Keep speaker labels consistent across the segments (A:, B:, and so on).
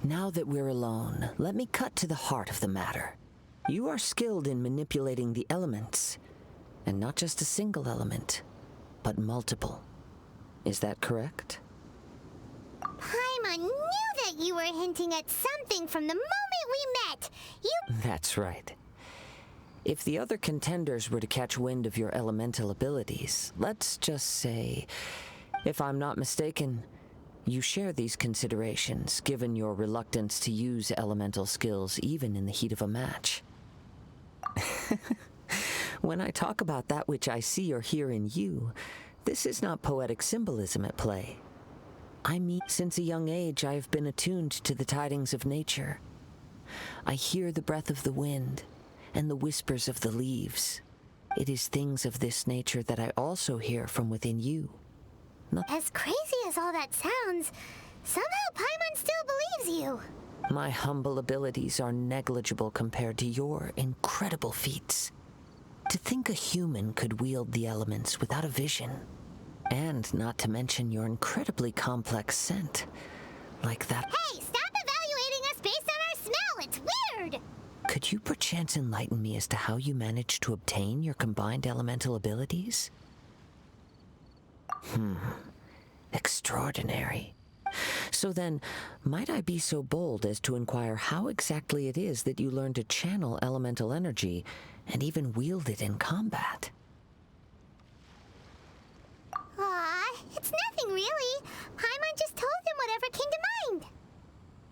A: Now that we're alone, let me cut to the heart of the matter. You are skilled in manipulating the elements, and not just a single element, but multiple. Is that correct?
B: Paimon knew that you were hinting at something from the moment we met.
A: That's right. If the other contenders were to catch wind of your elemental abilities, let's just say, if I'm not mistaken, you share these considerations, given your reluctance to use elemental skills even in the heat of a match. When I talk about that which I see or hear in you, this is not poetic symbolism at play. I mean, since a young age I have been attuned to the tidings of nature. I hear the breath of the wind and the whispers of the leaves. It is things of this nature that I also hear from within you.
B: As crazy as all that sounds, somehow Paimon still believes you.
A: My humble abilities are negligible compared to your incredible feats. To think a human could wield the elements without a vision, and not to mention your incredibly complex scent, like that.
B: Hey, stop evaluating us based on our smell! It's weird!
A: Could you perchance enlighten me as to how you managed to obtain your combined elemental abilities? Extraordinary. So then, might I be so bold as to inquire how exactly it is that you learned to channel elemental energy and even wield it in combat?
B: Aw, it's nothing really. Paimon just told him whatever came to mind.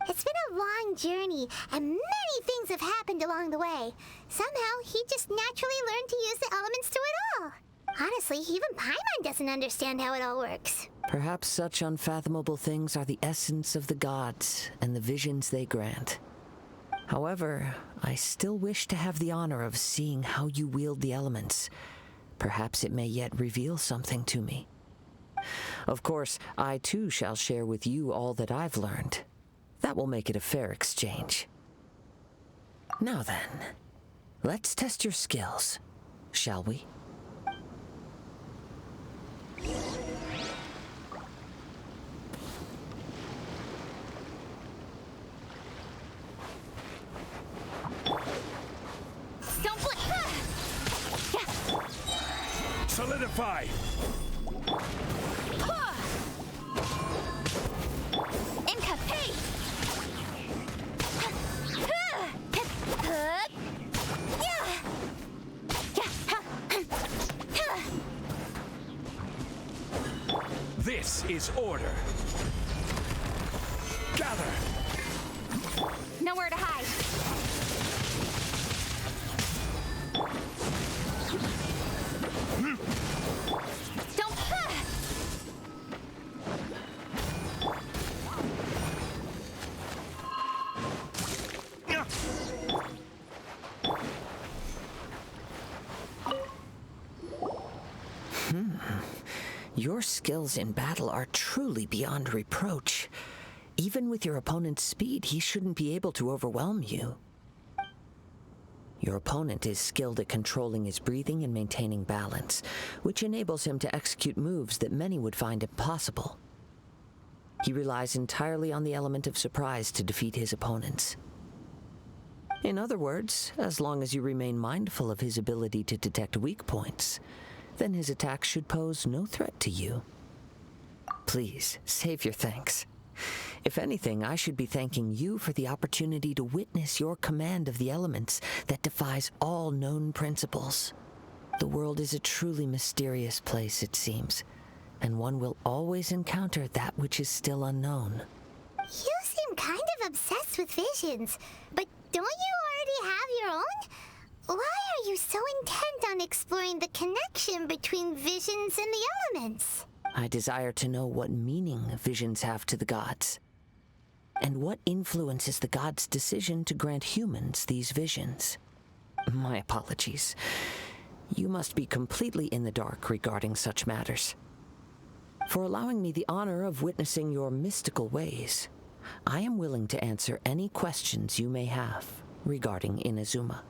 B: It's been a long journey, and many things have happened along the way. Somehow, he just naturally learned to use the elements through it all. Honestly, even Paimon doesn't understand how it all works.
A: Perhaps such unfathomable things are the essence of the gods and the visions they grant. However, I still wish to have the honor of seeing how you wield the elements. Perhaps it may yet reveal something to me. Of course, I too shall share with you all that I've learned. That will make it a fair exchange. Now then, let's test your skills, shall we?
B: Don't blink!
C: Solidify!
B: Incapacity!
C: This is order. Gather!
B: Nowhere to hide. Don't.
A: Your skills in battle are truly beyond reproach. Even with your opponent's speed, he shouldn't be able to overwhelm you. Your opponent is skilled at controlling his breathing and maintaining balance, which enables him to execute moves that many would find impossible. He relies entirely on the element of surprise to defeat his opponents. In other words, as long as you remain mindful of his ability to detect weak points, then his attacks should pose no threat to you. Please, save your thanks. If anything, I should be thanking you for the opportunity to witness your command of the elements that defies all known principles. The world is a truly mysterious place, it seems, and one will always encounter that which is still unknown.
B: You seem kind of obsessed with visions, but don't you already have your own? Why are you so intent on exploring the connection between visions and the elements?
A: I desire to know what meaning visions have to the gods, and what influences the gods' decision to grant humans these visions. My apologies. You must be completely in the dark regarding such matters. For allowing me the honor of witnessing your mystical ways, I am willing to answer any questions you may have regarding Inazuma.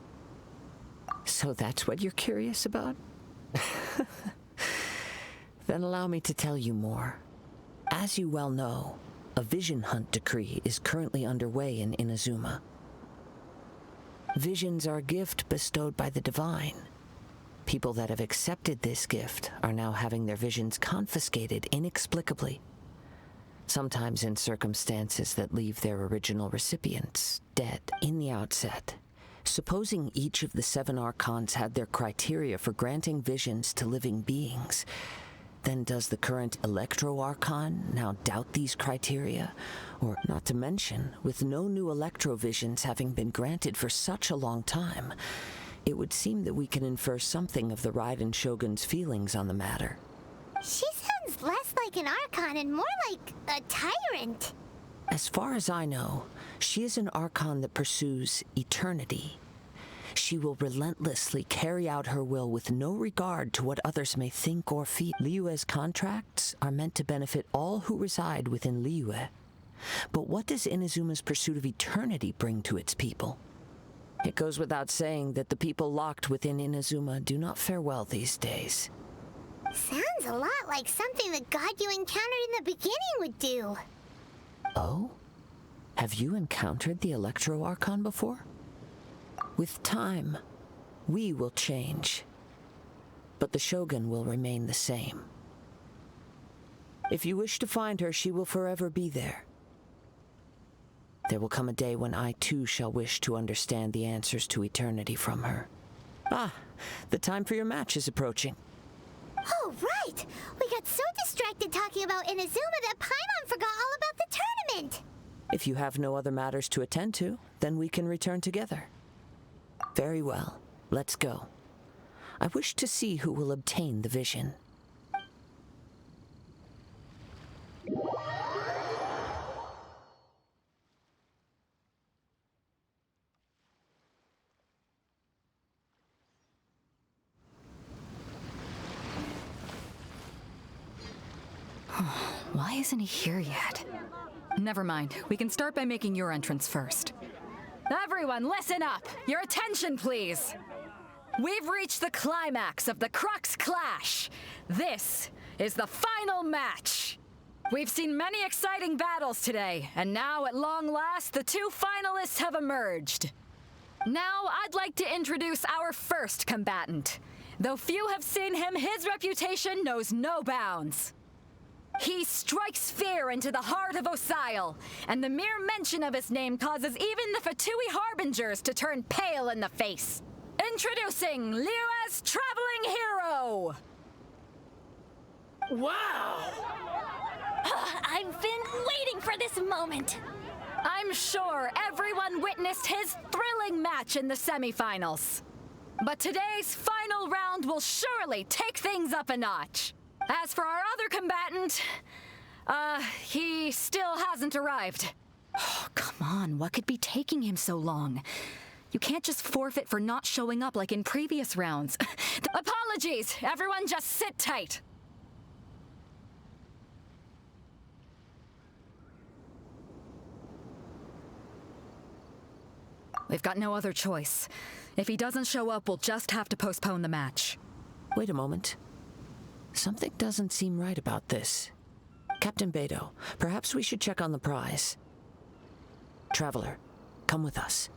A: So that's what you're curious about? Then allow me to tell you more. As you well know, A vision hunt decree is currently underway in Inazuma. Visions are a gift bestowed by the divine. People that have accepted this gift are now having their visions confiscated inexplicably, sometimes in circumstances that leave their original recipients dead in the outset. Supposing each of the 7 archons had their criteria for granting visions to living beings, then does the current Electro-Archon now doubt these criteria? Or, not to mention, with no new Electro-Visions having been granted for such a long time, it would seem that we can infer something of the Raiden Shogun's feelings on the matter.
B: She sounds less like an Archon and more like a tyrant.
A: As far as I know, she is an Archon that pursues eternity. She will relentlessly carry out her will with no regard to what others may think or feel. Liyue's contracts are meant to benefit all who reside within Liyue. But what does Inazuma's pursuit of eternity bring to its people? It goes without saying that the people locked within Inazuma do not fare well these days.
B: Sounds a lot like something the god you encountered in the beginning would do.
A: Oh? Have you encountered the Electro-Archon before? With time, we will change, but the Shogun will remain the same. If you wish to find her, she will forever be there. There will come a day when I too shall wish to understand the answers to eternity from her. Ah, the time for your match is approaching.
B: Oh, right! We got so distracted talking about Inazuma that Paimon forgot all about the tournament!
A: If you have no other matters to attend to, then we can return together. Very well, let's go. I wish to see who will obtain the vision.
D: Why isn't he here yet? Never mind. We can start by making your entrance first. Everyone, listen up! Your attention, please! We've reached the climax of the Crux clash. This is the final match. We've seen many exciting battles today, and now, at long last, the 2 finalists have emerged. Now, I'd like to introduce our first combatant. Though few have seen him, his reputation knows no bounds. He strikes fear into the heart of Osile, and the mere mention of his name causes even the Fatui Harbingers to turn pale in the face. Introducing Liyue's traveling hero!
C: Wow!
B: I've been waiting for this moment!
D: I'm sure everyone witnessed his thrilling match in the semifinals. But today's final round will surely take things up a notch. As for our other combatant, he still hasn't arrived. Oh, come on, what could be taking him so long? You can't just forfeit for not showing up like in previous rounds. Apologies, everyone just sit tight. We've got no other choice. If he doesn't show up, we'll just have to postpone the match.
A: Wait a moment. Something doesn't seem right about this. Captain Beidou, perhaps we should check on the prize. Traveler, come with us.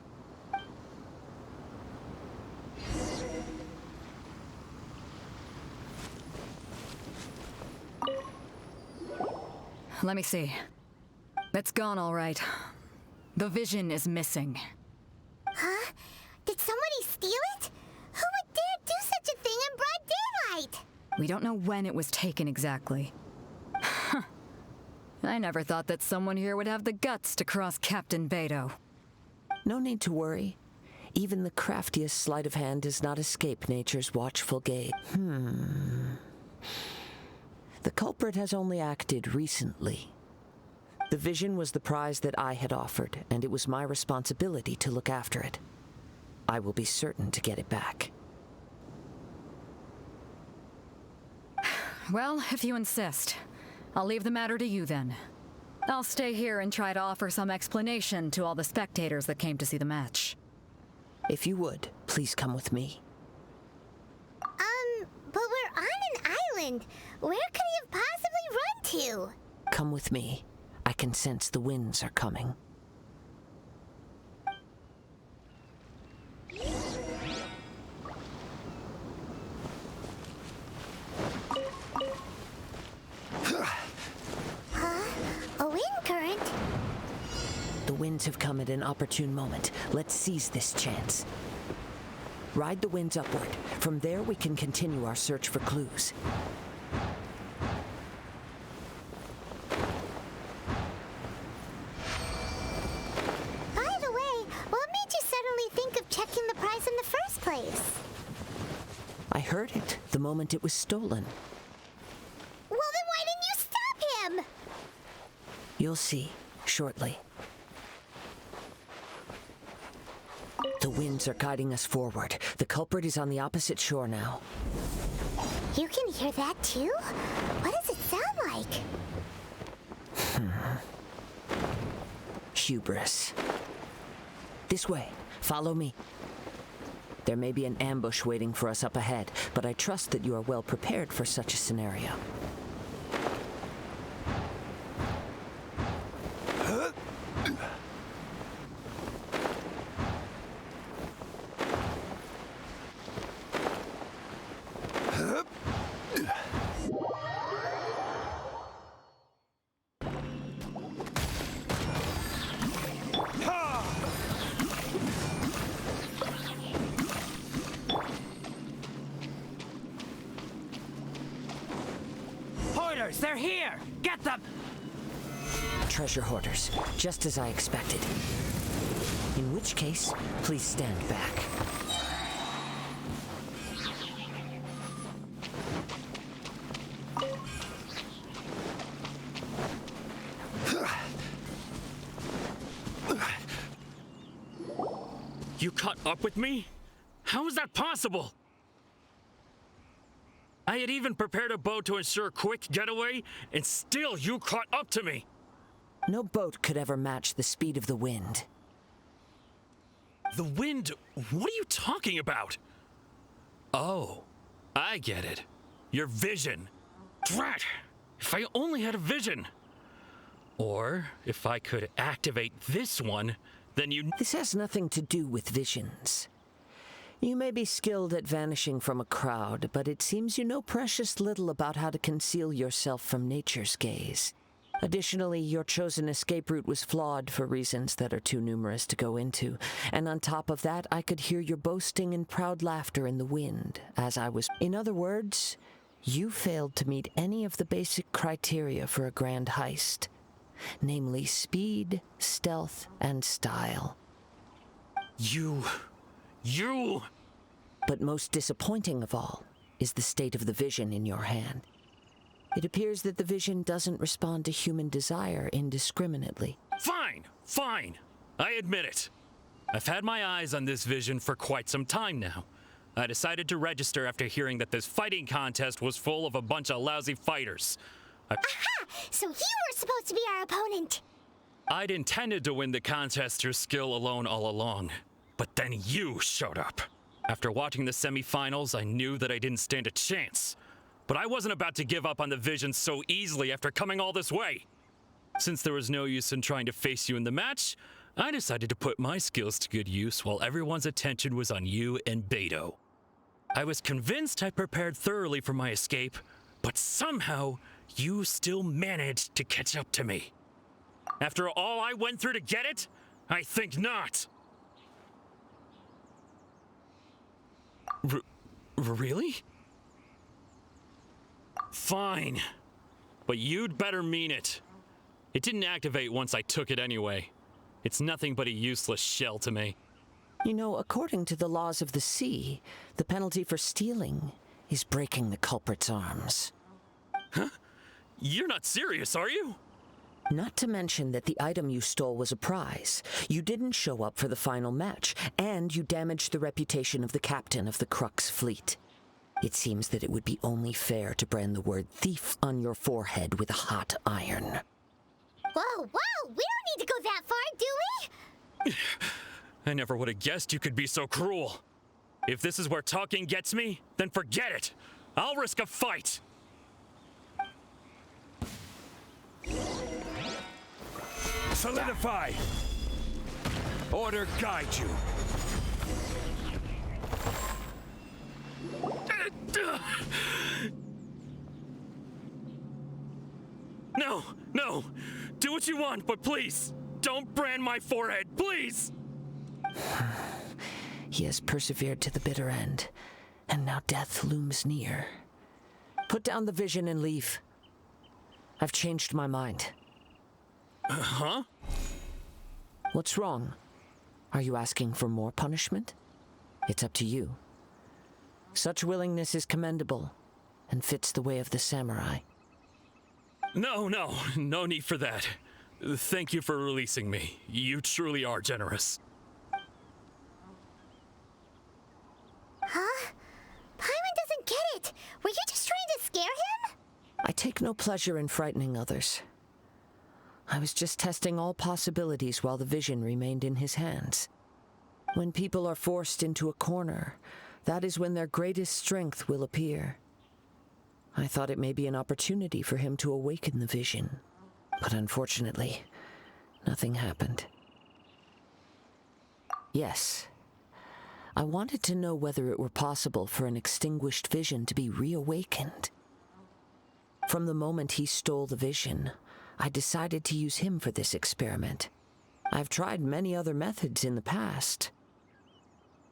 D: Let me see. It's gone all right. The vision is missing.
B: Huh? Did somebody steal it? Who would dare do such a thing in broad daylight?
D: We don't know when it was taken exactly. I never thought that someone here would have the guts to cross Captain Beidou.
A: No need to worry. Even the craftiest sleight of hand does not escape nature's watchful gaze. The culprit has only acted recently. The vision was the prize that I had offered, and it was my responsibility to look after it. I will be certain to get it back.
D: Well, if you insist, I'll leave the matter to you then. I'll stay here and try to offer some explanation to all the spectators that came to see the match.
A: If you would, please come with me.
B: But we're on an island. Where could he have possibly run to?
A: Come with me. I can sense the winds are coming.
B: A wind current?
A: The winds have come at an opportune moment. Let's seize this chance. Ride the winds upward. From there, we can continue our search for clues.
B: By the way, what made you suddenly think of checking the prize in the first place?
A: I heard it the moment it was stolen.
B: Well, then why didn't you stop him?
A: You'll see shortly. The winds are guiding us forward. The culprit is on the opposite shore now.
B: You can hear that too? What does it sound like?
A: Hubris. This way. Follow me. There may be an ambush waiting for us up ahead, but I trust that you are well prepared for such a scenario.
E: They're here! Get them!
A: Treasure hoarders, just as I expected. In which case, please stand back.
F: You caught up with me? How is that possible? I had even prepared a boat to ensure a quick getaway, and still you caught up to me!
A: No boat could ever match the speed of the wind.
F: The wind? What are you talking about? Oh, I get it. Your vision. Drat! If I only had a vision! Or, if I could activate this one, then you...
A: This has nothing to do with visions. You may be skilled at vanishing from a crowd, but it seems you know precious little about how to conceal yourself from nature's gaze. Additionally, your chosen escape route was flawed for reasons that are too numerous to go into, and on top of that, I could hear your boasting and proud laughter in the wind as I was... In other words, you failed to meet any of the basic criteria for a grand heist, namely speed, stealth, and style.
F: You...
A: But most disappointing of all is the state of the vision in your hand. It appears that the vision doesn't respond to human desire indiscriminately.
F: Fine. I admit it. I've had my eyes on this vision for quite some time now. I decided to register after hearing that this fighting contest was full of a bunch of lousy fighters.
B: Aha! So you were supposed to be our opponent!
F: I'd intended to win the contest through skill alone all along. But then you showed up. After watching the semifinals, I knew that I didn't stand a chance. But I wasn't about to give up on the vision so easily after coming all this way. Since there was no use in trying to face you in the match, I decided to put my skills to good use while everyone's attention was on you and Beto. I was convinced I prepared thoroughly for my escape, but somehow you still managed to catch up to me. After all I went through to get it? I think not. Really? Fine. But you'd better mean it. It didn't activate once I took it anyway. It's nothing but a useless shell to me.
A: You know, according to the laws of the sea, the penalty for stealing is breaking the culprit's arms.
F: Huh? You're not serious, are you?
A: Not to mention that the item you stole was a prize. You didn't show up for the final match, and you damaged the reputation of the captain of the Crux fleet. It seems that it would be only fair to brand the word thief on your forehead with a hot iron.
B: Whoa! We don't need to go that far, do we?
F: I never would have guessed you could be so cruel. If this is where talking gets me, then forget it. I'll risk a fight.
C: Solidify! Order guide you.
F: No, no! Do what you want, but please, don't brand my forehead, please!
A: He has persevered to the bitter end, and now death looms near. Put down the vision and leave. I've changed my mind.
F: Huh?
A: What's wrong? Are you asking for more punishment? It's up to you. Such willingness is commendable, and fits the way of the samurai.
F: No need for that. Thank you for releasing me. You truly are generous.
B: Huh? Paimon doesn't get it! Were you just trying to scare him?
A: I take no pleasure in frightening others. I was just testing all possibilities while the vision remained in his hands. When people are forced into a corner, that is when their greatest strength will appear. I thought it may be an opportunity for him to awaken the vision, but unfortunately, nothing happened. Yes, I wanted to know whether it were possible for an extinguished vision to be reawakened. From the moment he stole the vision, I decided to use him for this experiment. I've tried many other methods in the past,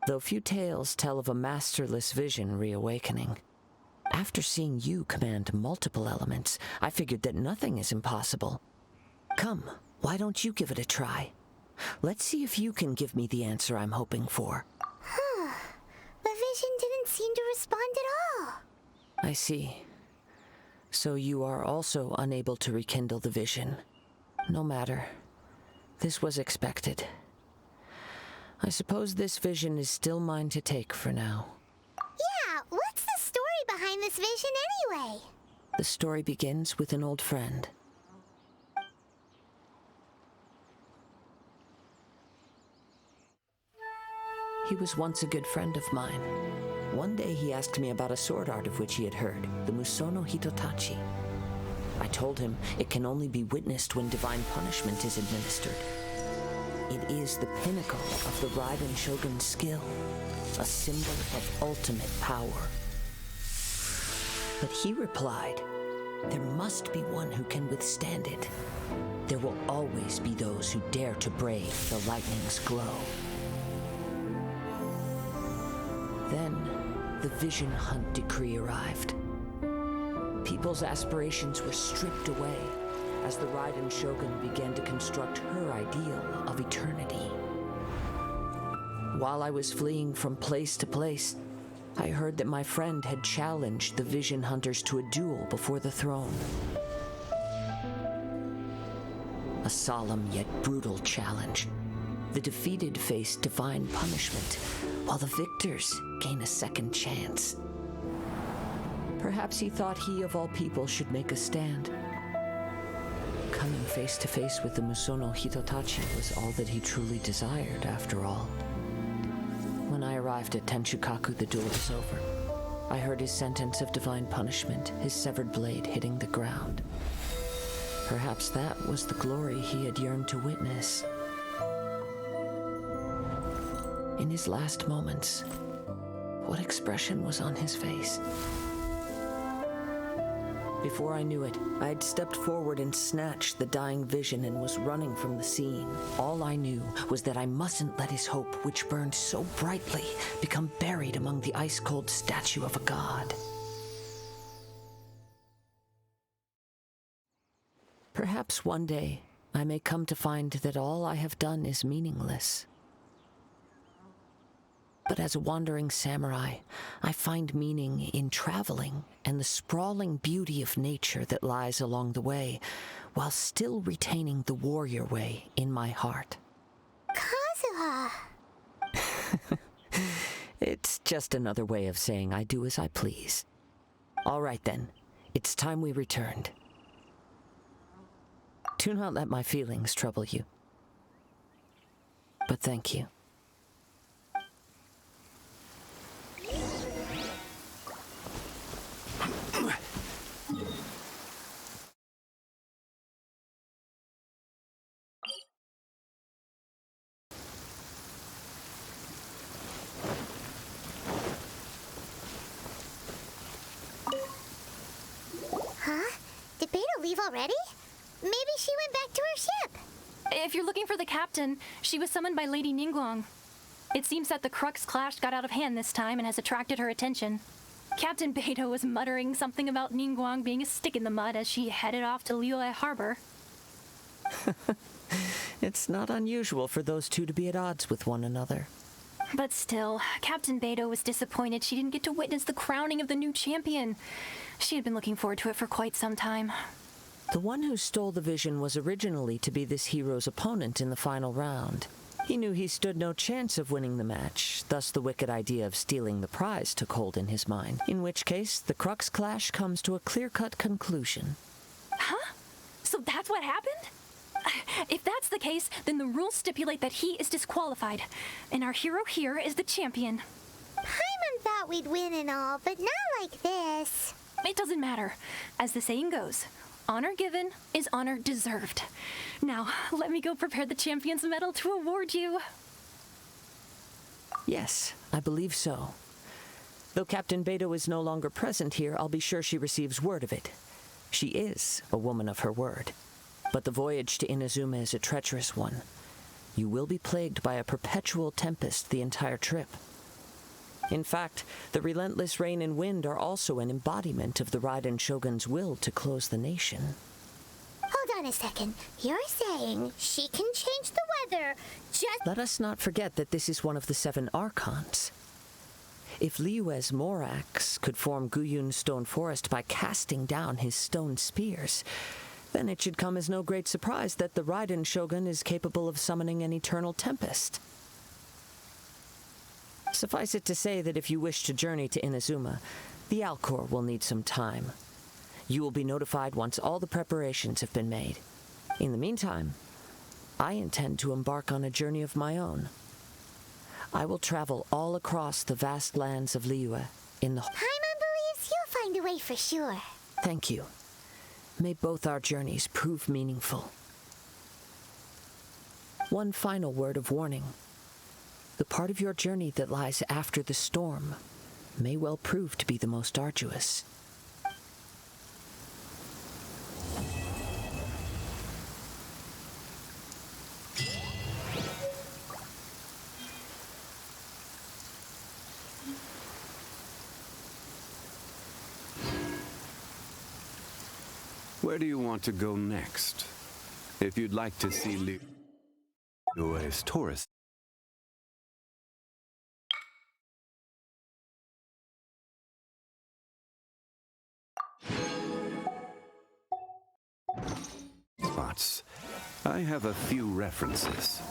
A: though few tales tell of a masterless vision reawakening. After seeing you command multiple elements, I figured that nothing is impossible. Come, why don't you give it a try? Let's see if you can give me the answer I'm hoping for.
B: The vision didn't seem to respond at all.
A: I see. So you are also unable to rekindle the vision. No matter. This was expected. I suppose this vision is still mine to take for now.
B: Yeah, what's the story behind this vision anyway?
A: The story begins with an old friend. He was once a good friend of mine. One day he asked me about a sword art of which he had heard, the Musono Hitotachi. I told him it can only be witnessed when divine punishment is administered. It is the pinnacle of the Raiden Shogun's skill, a symbol of ultimate power. But he replied, there must be one who can withstand it. There will always be those who dare to brave the lightning's glow. Then, the Vision Hunt decree arrived. People's aspirations were stripped away as the Raiden Shogun began to construct her ideal of eternity. While I was fleeing from place to place, I heard that my friend had challenged the Vision Hunters to a duel before the throne. A solemn yet brutal challenge. The defeated face divine punishment, while the victors gain a second chance. Perhaps he thought he of all people should make a stand. Coming face to face with the Musono Hitotachi was all that he truly desired, after all. When I arrived at Tenshukaku, the duel was over. I heard his sentence of divine punishment, his severed blade hitting the ground. Perhaps that was the glory he had yearned to witness. In his last moments, what expression was on his face? Before I knew it, I had stepped forward and snatched the dying vision and was running from the scene. All I knew was that I mustn't let his hope, which burned so brightly, become buried among the ice-cold statue of a god. Perhaps one day I may come to find that all I have done is meaningless. But as a wandering samurai, I find meaning in traveling and the sprawling beauty of nature that lies along the way, while still retaining the warrior way in my heart.
B: Kazuha!
A: It's just another way of saying I do as I please. All right then, it's time we returned. Do not let my feelings trouble you. But thank you.
B: leave already? Maybe she went back to her ship.
G: If you're looking for the captain, she was summoned by Lady Ningguang. It seems that the Crux clash got out of hand this time and has attracted her attention. Captain Beidou was muttering something about Ningguang being a stick in the mud as she headed off to Liyue Harbor.
A: It's not unusual for those two to be at odds with one another.
G: But still, Captain Beidou was disappointed she didn't get to witness the crowning of the new champion. She had been looking forward to it for quite some time.
A: The one who stole the vision was originally to be this hero's opponent in the final round. He knew he stood no chance of winning the match, thus the wicked idea of stealing the prize took hold in his mind, in which case the Crux clash comes to a clear-cut conclusion.
G: Huh? So that's what happened? If that's the case, then the rules stipulate that he is disqualified, and our hero here is the champion.
B: Paimon thought we'd win and all, but not like this.
G: It doesn't matter. As the saying goes, honor given is honor deserved. Now, let me go prepare the champion's medal to award you.
A: Yes, I believe so. Though Captain Beidou is no longer present here, I'll be sure she receives word of it. She is a woman of her word. But the voyage to Inazuma is a treacherous one. You will be plagued by a perpetual tempest the entire trip. In fact, the relentless rain and wind are also an embodiment of the Raiden Shogun's will to close the nation.
B: Hold on a second. You're saying she can change the weather just...
A: Let us not forget that this is one of the 7 Archons. If Liyue's Morax could form Guyun's stone forest by casting down his stone spears, then it should come as no great surprise that the Raiden Shogun is capable of summoning an eternal tempest. Suffice it to say that if you wish to journey to Inazuma, the Alcor will need some time. You will be notified once all the preparations have been made. In the meantime, I intend to embark on a journey of my own. I will travel all across the vast lands of Liyue in the...
B: Paimon believes you'll find a way for sure.
A: Thank you. May both our journeys prove meaningful. One final word of warning. The part of your journey that lies after the storm may well prove to be the most arduous.
C: Where do you want to go next? If you'd like to see Liyue's tourist spots, I have a few references.